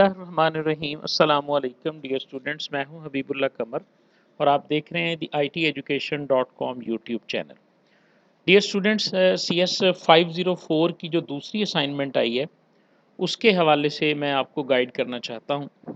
बिस्मिल्लाहिर्रहमानिर्रहीम अस्सलामुअलैकुम dear students, मैं हूं हबीबुल्लाह कमर और आप देख रहे हैं the ITeducation.com YouTube channel. Dear students, CS 504 की जो दूसरी असाइनमेंट आई है उसके हवाले से मैं आपको गाइड करना चाहता हूं।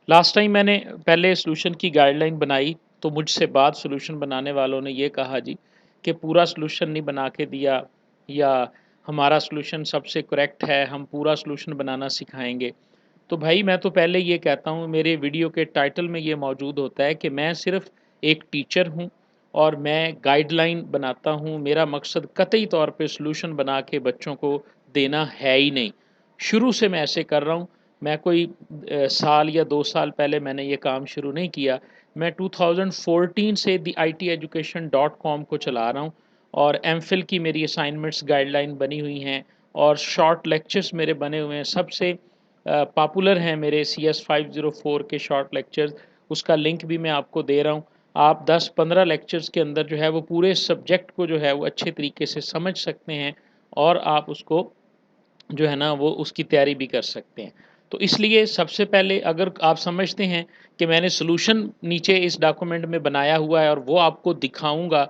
लास्ट टाइम मैंने पहले सॉल्यूशन की गाइडलाइन बनाई तो मुझसे बाद सॉल्यूशन बनाने वालों ने ये कहा जी कि पूरा सॉल्यूशन नहीं बना के दिया, या हमारा सॉल्यूशन सबसे करेक्ट है, हम पूरा सॉल्यूशन बनाना सिखाएंगे। तो भाई मैं तो पहले ये कहता हूँ, मेरे वीडियो के टाइटल में ये मौजूद होता है कि मैं सिर्फ एक टीचर हूँ और मैं गाइडलाइन बनाता हूँ। मेरा मकसद कतई तौर पे सॉल्यूशन बना के बच्चों को देना है ही नहीं। शुरू से मैं ऐसे कर रहा हूँ। मैं कोई साल या 2 साल पहले मैंने ये काम शुरू नहीं किया। मैं 2014 से दी ITeducation.com को चला रहा हूँ और एमफिल की मेरी असाइनमेंट्स गाइडलाइन बनी हुई हैं और शॉर्ट लेक्चर्स मेरे बने हुए हैं। सबसे पॉपुलर हैं मेरे CS 504 के शॉर्ट लेक्चर्स। उसका लिंक भी मैं आपको दे रहा हूँ। आप 10-15 लेक्चर्स के अंदर जो है वो पूरे सब्जेक्ट को जो है वो अच्छे तरीके से समझ सकते हैं और आप उसको जो है ना वो उसकी तैयारी भी कर सकते हैं। तो इसलिए सबसे पहले अगर आप समझते हैं कि मैंने सॉल्यूशन नीचे इस डॉक्यूमेंट में बनाया हुआ है और वो आपको दिखाऊँगा,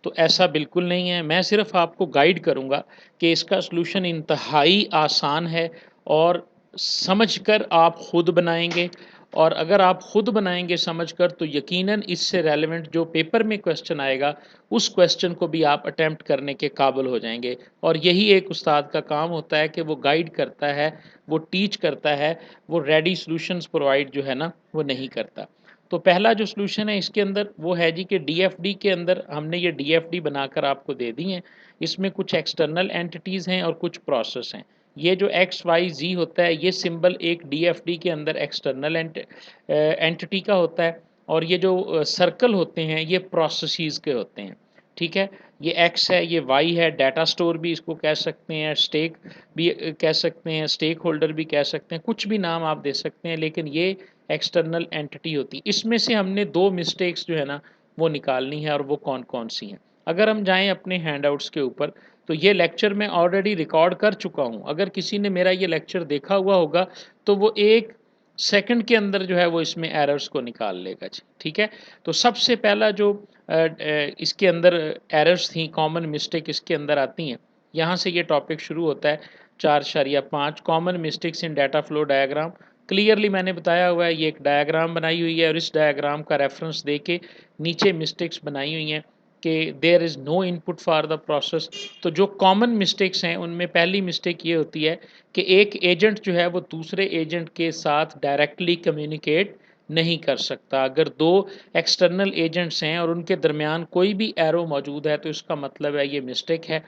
तो ऐसा बिल्कुल नहीं है। मैं सिर्फ़ आपको गाइड करूँगा कि इसका सॉल्यूशन इंतहाई आसान है और समझकर आप खुद बनाएँगे, और अगर आप खुद बनाएँगे समझकर तो यकीनन इससे रेलेवेंट जो पेपर में क्वेश्चन आएगा, उस क्वेश्चन को भी आप अटेम्प्ट करने के काबिल हो जाएँगे। और यही एक उस्ताद का काम होता है कि वो गाइड करता है, वो टीच करता है, वो रेडी सॉल्यूशंस प्रोवाइड जो है ना वो नहीं करता। तो पहला जो सॉल्यूशन है इसके अंदर वो है जी कि DFD के अंदर हमने ये DFD बनाकर आपको दे दी हैं। इसमें कुछ एक्सटर्नल एंटिटीज़ हैं और कुछ प्रोसेस हैं। ये जो XYZ होता है ये सिंबल एक DFD के अंदर एक्सटर्नल एंटिटी का होता है, और ये जो सर्कल होते हैं ये प्रोसेसेस के होते हैं। ठीक है, ये X है, ये Y है, डाटा स्टोर भी इसको कह सकते हैं, स्टेक भी कह सकते हैं, स्टेक होल्डर भी कह सकते हैं, कुछ भी नाम आप दे सकते हैं, लेकिन ये एक्सटर्नल एंटिटी होती है। इसमें से हमने 2 मिस्टेक्स जो है ना वो निकालनी है, और वो कौन-कौन सी हैं। अगर हम जाएँ अपने हैंडआउट्स के ऊपर, तो ये लेक्चर मैं ऑलरेडी रिकॉर्ड कर चुका हूँ। अगर किसी ने मेरा ये लेक्चर देखा हुआ होगा तो वो 1 सेकंड के अंदर जो है वो इसमें एरर्स को निकाल लेगा जी, ठीक है। तो सबसे पहला जो इसके अंदर एरर्स थी, कॉमन मिस्टेक इसके अंदर आती हैं, यहाँ से ये टॉपिक शुरू होता है। 4.5 common mistakes in data flow diagram. Clearly मैंने बताया हुआ है, ये एक डायग्राम बनाई हुई है और इस डायग्राम का रेफरेंस दे के नीचे मिस्टेक्स बनाई हुई हैं कि there is no input for the process. तो जो कॉमन मिस्टेक्स हैं उनमें पहली मिस्टेक ये होती है कि एक एजेंट जो है वो दूसरे एजेंट के साथ डायरेक्टली कम्युनिकेट नहीं कर सकता। अगर 2 एक्सटर्नल एजेंट्स हैं और उनके दरमियान कोई भी एरो मौजूद है तो इसका मतलब है ये मिस्टेक है।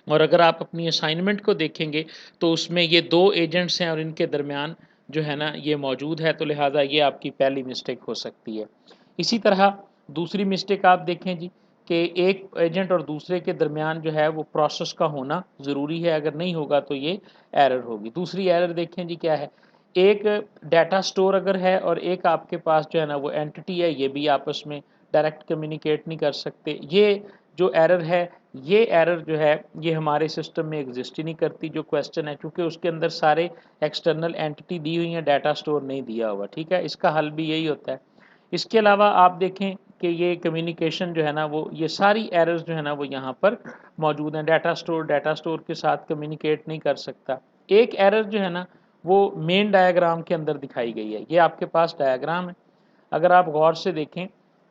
और अगर आप अपनी असाइनमेंट को देखेंगे तो उसमें ये 2 एजेंट्स हैं और इनके दरमियान जो है ना ये मौजूद है, तो लिहाजा ये आपकी पहली मिस्टेक हो सकती है। इसी तरह दूसरी मिस्टेक आप देखें जी कि एक एजेंट और दूसरे के दरमियान जो है वो प्रोसेस का होना ज़रूरी है, अगर नहीं होगा तो ये एरर होगी। दूसरी एरर देखें जी क्या है, एक डाटा स्टोर अगर है और एक आपके पास जो है ना वो एंटिटी है, ये भी आपस में डायरेक्ट कम्युनिकेट नहीं कर सकते। ये जो एरर है, ये एरर जो है ये हमारे सिस्टम में एग्जिस्ट ही नहीं करती जो क्वेश्चन है, क्योंकि उसके अंदर सारे एक्सटर्नल एंटिटी दी हुई हैं, डाटा स्टोर नहीं दिया हुआ। ठीक है, इसका हल भी यही होता है। इसके अलावा आप देखें कि ये कम्युनिकेशन जो है ना वो ये सारी एरर्स जो है ना वो यहाँ पर मौजूद हैं। डाटा स्टोर के साथ कम्युनिकेट नहीं कर सकता। एक एरर जो है ना वो मेन डायग्राम के अंदर दिखाई गई है। ये आपके पास डायग्राम है, अगर आप गौर से देखें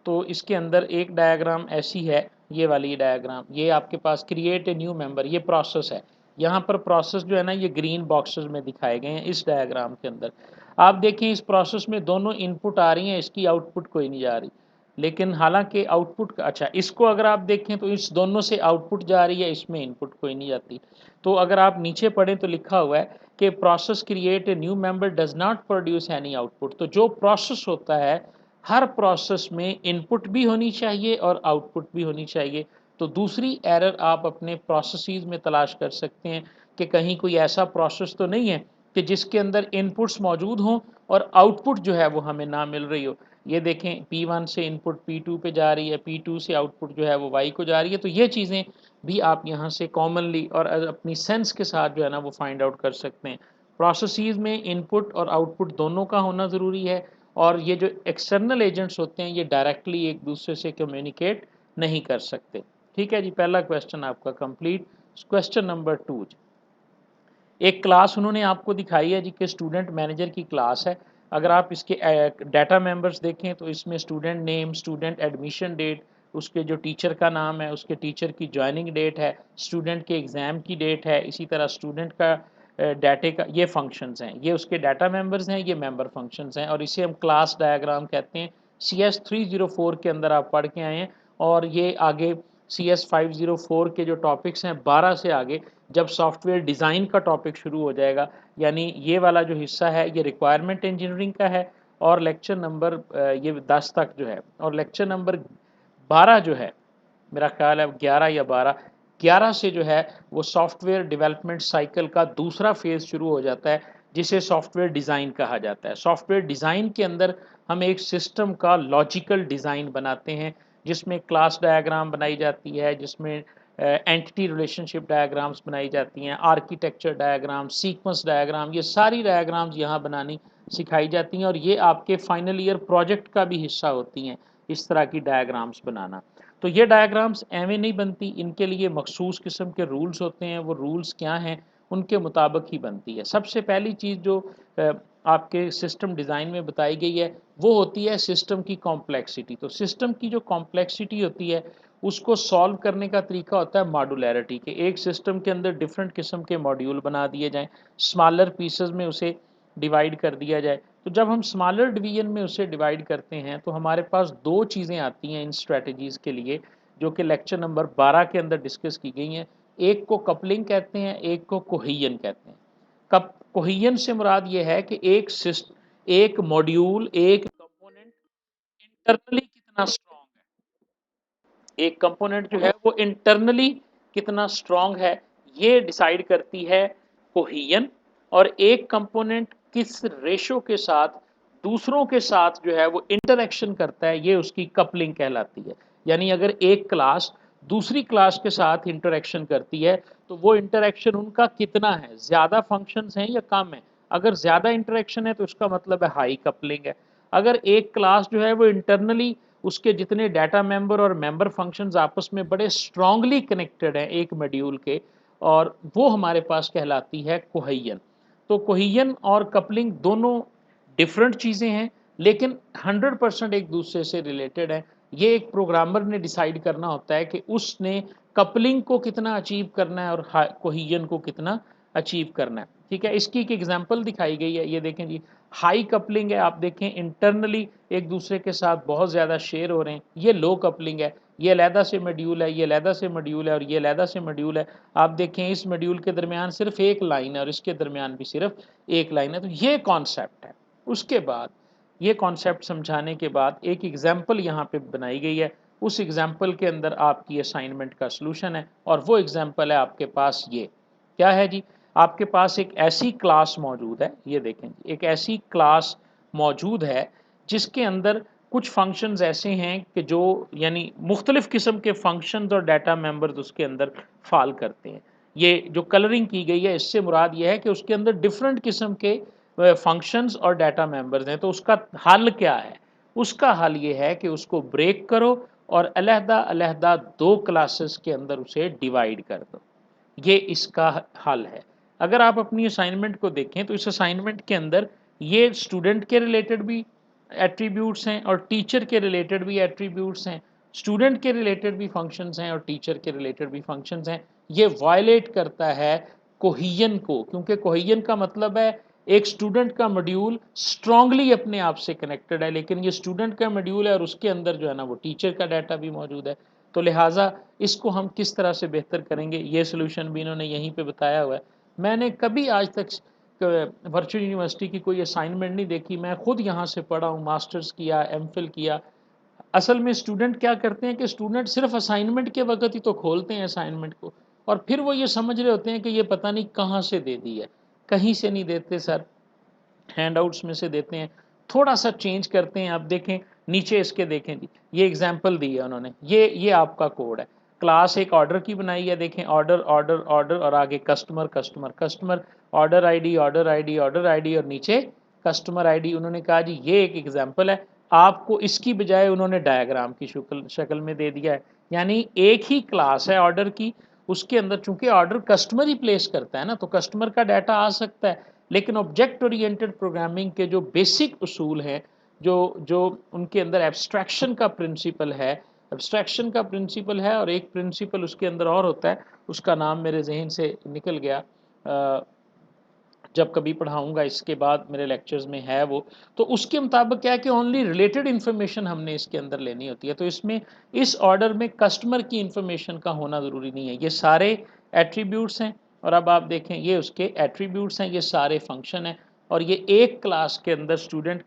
तो इसके अंदर एक डायग्राम ऐसी है, ये वाली डायग्राम, ये आपके पास क्रिएट ए न्यू मेंबर, ये प्रोसेस है। यहाँ पर प्रोसेस जो है ना ये ग्रीन बॉक्सेस में दिखाए गए हैं इस डायग्राम के अंदर। आप देखें इस प्रोसेस में दोनों इनपुट आ रही हैं, इसकी आउटपुट कोई नहीं जा रही। लेकिन हालांकि आउटपुट अच्छा, इसको अगर आप देखें तो इस दोनों से आउटपुट जा रही है, इसमें इनपुट कोई नहीं जाती। तो अगर आप नीचे पढ़ें तो लिखा हुआ है कि process create a new member does not produce any output. तो जो प्रोसेस होता है, हर प्रोसेस में इनपुट भी होनी चाहिए और आउटपुट भी होनी चाहिए। तो दूसरी एरर आप अपने प्रोसेसेस में तलाश कर सकते हैं कि कहीं कोई ऐसा प्रोसेस तो नहीं है कि जिसके अंदर इनपुट्स मौजूद हों और आउटपुट जो है वो हमें ना मिल रही हो। ये देखें P1 से इनपुट P2 पे जा रही है, P2 से आउटपुट जो है वो Y को जा रही है। तो ये चीज़ें भी आप यहाँ से कॉमनली और अपनी सेंस के साथ जो है ना वो फाइंड आउट कर सकते हैं। प्रोसेसेस में इनपुट और आउटपुट दोनों का होना ज़रूरी है, और ये जो एक्सटर्नल एजेंट्स होते हैं ये डायरेक्टली एक दूसरे से कम्युनिकेट नहीं कर सकते। ठीक है जी, पहला क्वेश्चन आपका कंप्लीट। क्वेश्चन नंबर 2, एक क्लास उन्होंने आपको दिखाई है जी कि स्टूडेंट मैनेजर की क्लास है। अगर आप इसके डाटा मेंबर्स देखें तो इसमें student name, student admission date, उसके जो टीचर का नाम है, उसके टीचर की ज्वाइनिंग डेट है, स्टूडेंट के एग्ज़ाम की डेट है, इसी तरह स्टूडेंट का डाटे का, ये फंक्शंस हैं, ये उसके डाटा मेंबर्स हैं, ये मेंबर फंक्शंस हैं, और इसे हम क्लास डायग्राम कहते हैं। CS 304 के अंदर आप पढ़ के आए हैं, और ये आगे CS 504 के जो टॉपिक्स हैं 12 से आगे जब सॉफ्टवेयर डिज़ाइन का टॉपिक शुरू हो जाएगा, यानी ये वाला जो हिस्सा है ये रिक्वायरमेंट इंजीनियरिंग का है, और लेक्चर नंबर ये 10 तक जो है, और लेक्चर नंबर 12 जो है, मेरा ख्याल है 11 या 12, 11 से जो है वो सॉफ्टवेयर डेवलपमेंट साइकिल का दूसरा फेज़ शुरू हो जाता है, जिसे सॉफ्टवेयर डिज़ाइन कहा जाता है। सॉफ्टवेयर डिज़ाइन के अंदर हम एक सिस्टम का लॉजिकल डिज़ाइन बनाते हैं, जिसमें क्लास डायग्राम बनाई जाती है, जिसमें एंटिटी रिलेशनशिप डायग्राम्स बनाई जाती हैं, आर्किटेक्चर डायग्राम, सीक्वेंस डायग्राम, ये सारी डायग्राम्स यहाँ बनानी सिखाई जाती हैं, और ये आपके फाइनल ईयर प्रोजेक्ट का भी हिस्सा होती हैं, इस तरह की डायग्राम्स बनाना। तो ये डायग्राम्स एवं नहीं बनती, इनके लिए मखसूस किस्म के रूल्स होते हैं। वो रूल्स क्या हैं, उनके मुताबिक ही बनती है। सबसे पहली चीज़ जो आपके सिस्टम डिज़ाइन में बताई गई है वो होती है सिस्टम की कॉम्प्लेक्सिटी। तो सिस्टम की जो कॉम्प्लेक्सिटी होती है उसको सॉल्व करने का तरीका होता है मॉड्यूलैरिटी के। एक सिस्टम के अंदर डिफरेंट किस्म के मॉड्यूल बना दिए जाएँ, स्मॉलर पीसेस में उसे डिवाइड कर दिया जाए। तो जब हम स्मॉलर डिवीजन में उसे डिवाइड करते हैं तो हमारे पास दो चीज़ें आती हैं इन स्ट्रेटजीज़ के लिए, जो कि लेक्चर नंबर 12 के अंदर डिस्कस की गई हैं। एक को कपलिंग कहते हैं, एक को कोहेजन कहते हैं। कप कोहेजन से मुराद ये है कि एक मॉड्यूल, एक कंपोनेंट इंटरनली कितना स्ट्रॉन्ग है, एक कंपोनेंट जो है वो इंटरनली कितना स्ट्रॉन्ग है, ये डिसाइड करती है कोहेजन। और एक कंपोनेंट किस रेशो के साथ दूसरों के साथ जो है वो इंटरेक्शन करता है, ये उसकी कपलिंग कहलाती है। यानी अगर एक क्लास दूसरी क्लास के साथ इंटरेक्शन करती है तो वो इंटरेक्शन उनका कितना है, ज़्यादा फंक्शंस हैं या कम है। अगर ज़्यादा इंटरेक्शन है तो उसका मतलब है हाई कपलिंग है। अगर एक क्लास जो है वो इंटरनली उसके जितने डाटा मेंबर और मेंबर फंक्शंस आपस में बड़े स्ट्रांगली कनेक्टेड हैं एक मॉड्यूल के, और वो हमारे पास कहलाती है कोहेजन। तो कोहेजन और कपलिंग दोनों डिफरेंट चीज़ें हैं, लेकिन 100% एक दूसरे से रिलेटेड है। ये एक प्रोग्रामर ने डिसाइड करना होता है कि उसने कपलिंग को कितना अचीव करना है और कोहेजन को कितना अचीव करना है। ठीक है, इसकी एक एग्जांपल दिखाई गई है, ये देखें जी। हाई कपलिंग है, आप देखें इंटरनली एक दूसरे के साथ बहुत ज़्यादा शेयर हो रहे हैं। ये लो कपलिंग है, ये अलहदा से मॉड्यूल है, ये अलहदा से मॉड्यूल है, और ये अलहदा से मॉड्यूल है। आप देखें इस मॉड्यूल के दरमियान सिर्फ एक लाइन है और इसके दरमियान भी सिर्फ एक लाइन है। तो ये कॉन्सेप्ट है। उसके बाद ये कॉन्सेप्ट समझाने के बाद एक एग्जाम्पल यहाँ पे बनाई गई है। उस एग्जाम्पल के अंदर आपकी असाइनमेंट का सलूशन है, और वो एग्जाम्पल है आपके पास। ये क्या है जी, आपके पास एक ऐसी क्लास मौजूद है, ये देखें जी, एक ऐसी क्लास मौजूद है जिसके अंदर कुछ फंक्शंस ऐसे हैं कि जो यानी मुख्तलिफ किस्म के फंक्शंस और डाटा मेंबर्स उसके अंदर फाल करते हैं। ये जो कलरिंग की गई है इससे मुराद ये है कि उसके अंदर डिफरेंट किस्म के फंक्शंस और डाटा मेंबर्स हैं। तो उसका हल क्या है, उसका हल ये है कि उसको ब्रेक करो और अलहदा अलहदा दो क्लासेस के अंदर उसे डिवाइड कर दो। ये इसका हल है। अगर आप अपनी असाइनमेंट को देखें तो इस असाइनमेंट के अंदर ये स्टूडेंट के रिलेटेड भी एट्रीब्यूट्स हैं और टीचर के रिलेटेड भी एट्रीब्यूट्स हैं, स्टूडेंट के रिलेटेड भी फंक्शंस हैं और टीचर के रिलेटेड भी फंक्शंस हैं। ये वायलेट करता है कोहेजन को, क्योंकि कोहेजन का मतलब है एक स्टूडेंट का मॉड्यूल स्ट्रांगली अपने आप से कनेक्टेड है, लेकिन ये स्टूडेंट का मॉड्यूल है और उसके अंदर जो है ना वो टीचर का डाटा भी मौजूद है। तो लिहाजा इसको हम किस तरह से बेहतर करेंगे, ये सोल्यूशन भी इन्होंने यहीं पे बताया हुआ है। मैंने कभी आज तक वर्चुअल यूनिवर्सिटी की कोई असाइनमेंट नहीं देखी, मैं खुद यहाँ से पढ़ा हूँ, मास्टर्स किया, एमफिल किया। असल में स्टूडेंट क्या करते हैं कि स्टूडेंट सिर्फ असाइनमेंट के वक्त ही तो खोलते हैं असाइनमेंट को, और फिर वो ये समझ रहे होते हैं कि ये पता नहीं कहाँ से दे दी है। कहीं से नहीं देते सर, हैंडआउट्स में से देते हैं, थोड़ा सा चेंज करते हैं। आप देखें नीचे इसके, देखें जी, ये एग्जांपल दी है उन्होंने, ये आपका कोड है। क्लास एक ऑर्डर की बनाई है, देखें ऑर्डर ऑर्डर ऑर्डर और आगे customer customer customer. Order ID, order ID, order ID और नीचे कस्टमर आईडी। उन्होंने कहा जी ये एक एग्जांपल है, आपको इसकी बजाय उन्होंने डायग्राम की शक्ल में दे दिया है। यानी एक ही क्लास है ऑर्डर की, उसके अंदर चूंकि ऑर्डर कस्टमर ही प्लेस करता है ना, तो कस्टमर का डाटा आ सकता है, लेकिन ऑब्जेक्ट ओरिएंटेड प्रोग्रामिंग के जो बेसिक उसूल हैं, जो जो उनके अंदर एब्स्ट्रैक्शन का प्रिंसिपल है, एब्स्ट्रैक्शन का प्रिंसिपल है और एक प्रिंसिपल उसके अंदर और होता है, उसका नाम मेरे जहन से निकल गया, जब कभी पढ़ाऊंगा इसके बाद मेरे लेक्चर्स में है वो। तो उसके मुताबिक क्या है कि ओनली रिलेटेड इन्फॉर्मेशन हमने इसके अंदर लेनी होती है। तो इसमें इस ऑर्डर में कस्टमर की इन्फॉर्मेशन का होना ज़रूरी नहीं है, ये सारे एट्रीब्यूट्स हैं। और अब आप देखें ये उसके एट्रीब्यूट्स हैं, ये सारे फंक्शन हैं, और ये एक क्लास के अंदर स्टूडेंट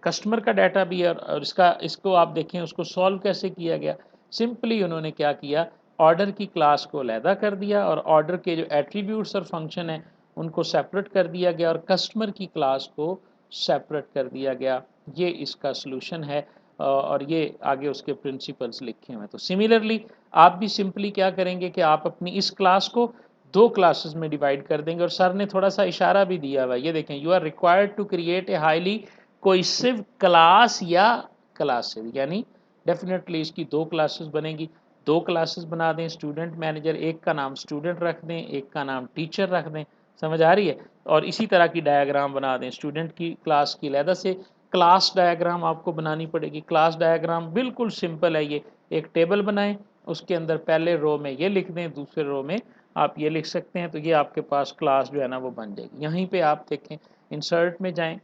कस्टमर का डाटा भी है। और इसको आप देखें उसको सॉल्व कैसे किया गया। सिंपली उन्होंने क्या किया, ऑर्डर की क्लास को अलहदा कर दिया और ऑर्डर के जो एट्रीब्यूट्स और फंक्शन हैं उनको सेपरेट कर दिया गया और कस्टमर की क्लास को सेपरेट कर दिया गया। ये इसका सलूशन है और ये आगे उसके प्रिंसिपल्स लिखे हुए हैं। तो सिमिलरली आप भी सिंपली क्या करेंगे कि आप अपनी इस क्लास को दो क्लासेस में डिवाइड कर देंगे। और सर ने थोड़ा सा इशारा भी दिया हुआ है, ये देखें, you are required to create a highly cohesive class या क्लासेस, यानी डेफिनेटली इसकी दो क्लासेस बनेगी। दो क्लासेस बना दें, स्टूडेंट मैनेजर, एक का नाम स्टूडेंट रख दें, एक का नाम टीचर रख दें, समझ आ रही है। और इसी तरह की डायग्राम बना दें, स्टूडेंट की क्लास की अलहदा से क्लास डायग्राम आपको बनानी पड़ेगी। क्लास डायग्राम बिल्कुल सिंपल है, ये एक टेबल बनाएं, उसके अंदर पहले रो में ये लिख दें, दूसरे रो में आप ये लिख सकते हैं, तो ये आपके पास क्लास जो है ना वो बन जाएगी। यहीं पे आप देखें, इंसर्ट में जाएं,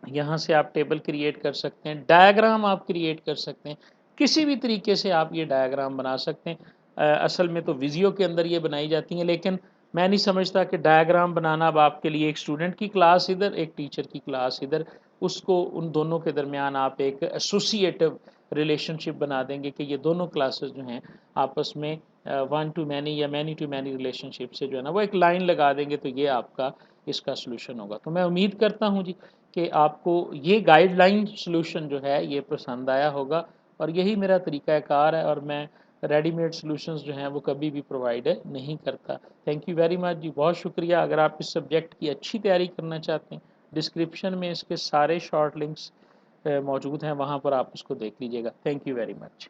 यहाँ से आप टेबल क्रिएट कर सकते हैं, डायग्राम आप क्रिएट कर सकते हैं, किसी भी तरीके से आप ये डायग्राम बना सकते हैं। असल में तो विजियो के अंदर ये बनाई जाती हैं, लेकिन मैं नहीं समझता कि डायग्राम बनाना अब आपके लिए एक स्टूडेंट की क्लास इधर, एक टीचर की क्लास इधर, उसको उन दोनों के दरमियान आप एक एसोसिएटिव रिलेशनशिप बना देंगे कि ये दोनों क्लासेस जो हैं आपस में वन टू मैनी या मैनी टू मैनी रिलेशनशिप से जो है ना वो एक लाइन लगा देंगे, तो ये आपका इसका सोल्यूशन होगा। तो मैं उम्मीद करता हूँ जी कि आपको ये गाइडलाइन सॉल्यूशन जो है ये पसंद आया होगा, और यही मेरा तरीक़ाकार है, और मैं रेडीमेड सॉल्यूशंस जो हैं वो कभी भी प्रोवाइड नहीं करता। थैंक यू वेरी मच जी, बहुत शुक्रिया। अगर आप इस सब्जेक्ट की अच्छी तैयारी करना चाहते हैं, डिस्क्रिप्शन में इसके सारे शॉर्ट लिंक्स मौजूद हैं, वहाँ पर आप उसको देख लीजिएगा। Thank you very much.